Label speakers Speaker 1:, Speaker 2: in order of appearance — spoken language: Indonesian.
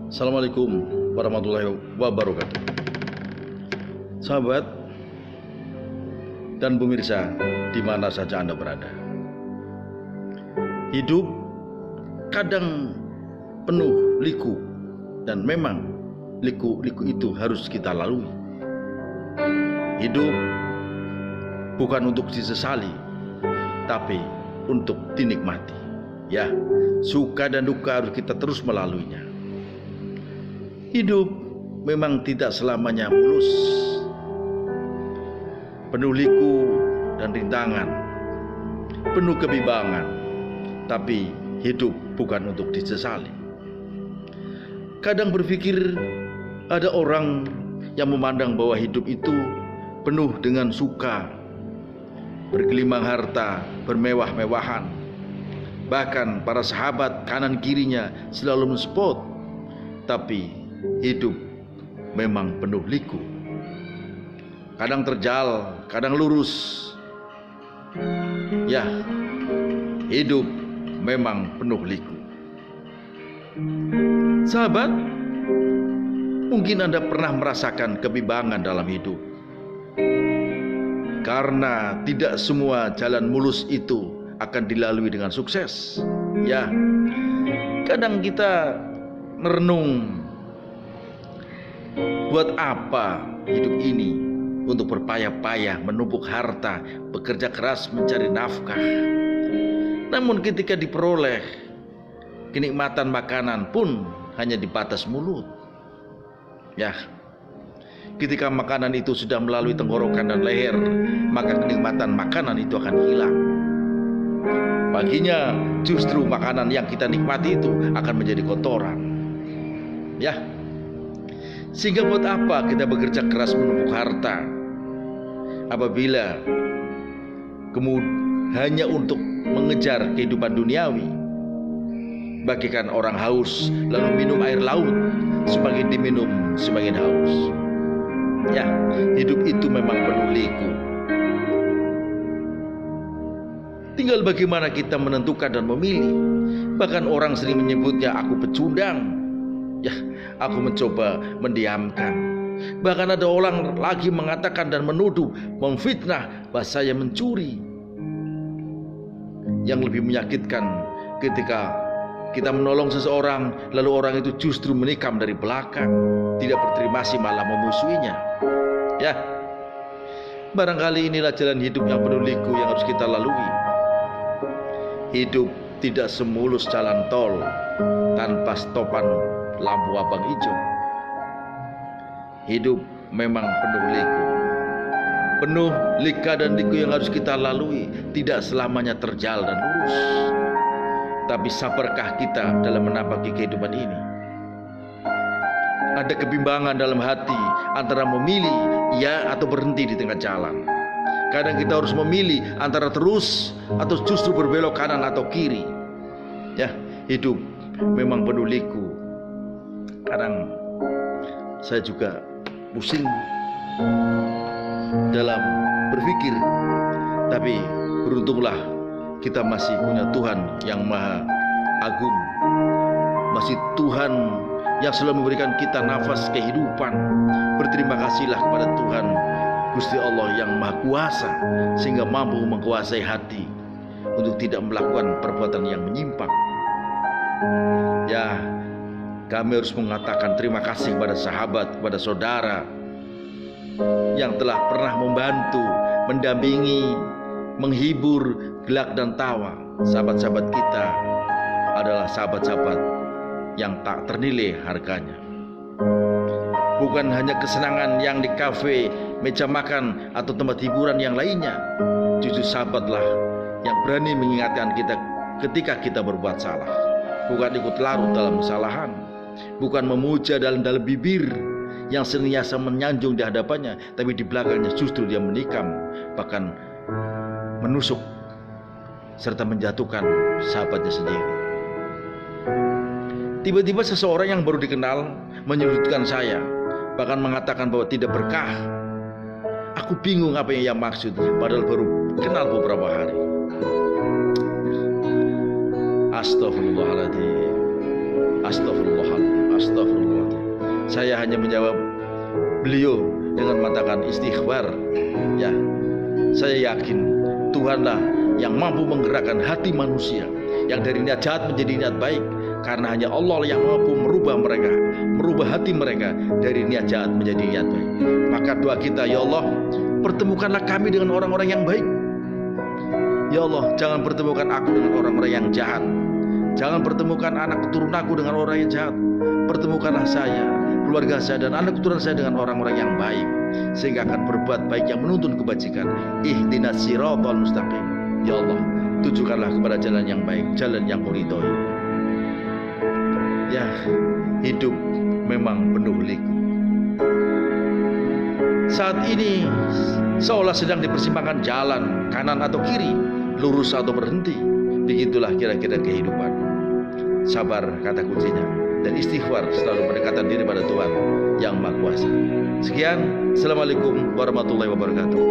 Speaker 1: Assalamualaikum warahmatullahi wabarakatuh. Sahabat dan pemirsa di mana saja Anda berada, hidup kadang penuh liku, dan memang liku-liku itu harus kita lalui. Hidup bukan untuk disesali, tapi untuk dinikmati. Ya, suka dan duka harus kita terus melaluinya. Hidup memang tidak selamanya mulus, penuh liku dan rintangan, penuh kebimbangan, tapi hidup bukan untuk disesali. Kadang berpikir ada orang yang memandang bahwa hidup itu penuh dengan suka, bergelimang harta, bermewah-mewahan. Bahkan para sahabat kanan kirinya selalu mensupport. Tapi hidup memang penuh liku. Kadang terjal, kadang lurus. Ya, hidup memang penuh liku. Sahabat, mungkin Anda pernah merasakan kebimbangan dalam hidup. Karena tidak semua jalan mulus itu akan dilalui dengan sukses. Ya, kadang kita merenung, buat apa hidup ini untuk berpayah-payah menumpuk harta, bekerja keras mencari nafkah. Namun ketika diperoleh, kenikmatan makanan pun hanya di batas mulut. Ya, ketika makanan itu sudah melalui tenggorokan dan leher, maka kenikmatan makanan itu akan hilang. Baginya justru makanan yang kita nikmati itu akan menjadi kotoran. Ya, sehingga buat apa kita bekerja keras menumpuk harta apabila hanya untuk mengejar kehidupan duniawi. Bagikan orang haus lalu minum air laut, semakin diminum semakin haus. Ya, hidup itu memang penuh liku. Tinggal bagaimana kita menentukan dan memilih. Bahkan orang sering menyebutnya aku pecundang. Ya, aku mencoba mendiamkan. Bahkan ada orang lagi mengatakan dan menuduh, memfitnah bahwa saya mencuri. Yang lebih menyakitkan ketika kita menolong seseorang, lalu orang itu justru menikam dari belakang, tidak berterima kasih malah memusuhinya. Ya, barangkali inilah jalan hidup yang penuh liku yang harus kita lalui. Hidup tidak semulus jalan tol tanpa stopan lampu abang hijau. Hidup memang penuh liku, penuh lika dan liku yang harus kita lalui. Tidak selamanya terjal dan lurus, tapi sabarkah kita dalam menapaki kehidupan ini? Ada kebimbangan dalam hati antara memilih ya atau berhenti di tengah jalan. Kadang kita harus memilih antara terus atau justru berbelok kanan atau kiri. Ya, hidup memang penuh liku. Kadang saya juga pusing dalam berpikir. Tapi beruntunglah kita masih punya Tuhan yang maha agung. Masih Tuhan yang selalu memberikan kita nafas kehidupan. Berterima kasihlah kepada Tuhan Gusti Allah yang maha kuasa, sehingga mampu menguasai hati untuk tidak melakukan perbuatan yang menyimpang. Ya, kami harus mengatakan terima kasih kepada sahabat, kepada saudara yang telah pernah membantu, mendampingi, menghibur gelak dan tawa. Sahabat-sahabat kita adalah sahabat-sahabat yang tak ternilai harganya. Bukan hanya kesenangan yang di kafe, meja makan, atau tempat hiburan yang lainnya. Justru sahabatlah yang berani mengingatkan kita ketika kita berbuat salah. Bukan ikut larut dalam kesalahan, bukan memuja dalam bibir yang senantiasa menyanjung di hadapannya, tapi di belakangnya justru dia menikam, bahkan menusuk serta menjatuhkan sahabatnya sendiri. Tiba-tiba seseorang yang baru dikenal menyudutkan saya, bahkan mengatakan bahwa tidak berkah. Aku bingung apa yang ia maksud, padahal baru kenal beberapa hari. Astagfirullahaladzim. Astagfirullahaladzim. Astagfirullah. Saya hanya menjawab beliau dengan mengatakan istighfar. Ya, saya yakin Tuhanlah yang mampu menggerakkan hati manusia yang dari niat jahat menjadi niat baik, karena hanya Allah yang mampu merubah mereka, merubah hati mereka dari niat jahat menjadi niat baik. Maka doa kita, ya Allah, pertemukanlah kami dengan orang-orang yang baik. Ya Allah, jangan pertemukan aku dengan orang-orang yang jahat. Jangan pertemukan anak keturunanku dengan orang yang jahat. Pertemukanlah saya, keluarga saya, dan anak keturunan saya dengan orang-orang yang baik, sehingga akan berbuat baik yang menuntun kebajikan. Ihdinas siratal mustaqim. Ya Allah, tujukanlah kepada jalan yang baik, jalan yang Kau ridhoi. Ya, hidup memang penuh liku. Saat ini seolah sedang di persimpangan jalan, kanan atau kiri, lurus atau berhenti. Begitulah kira-kira kehidupan. Sabar kata kuncinya, dan istighfar, selalu mendekatkan diri pada Tuhan yang Maha Kuasa. Sekian, Assalamualaikum warahmatullahi wabarakatuh.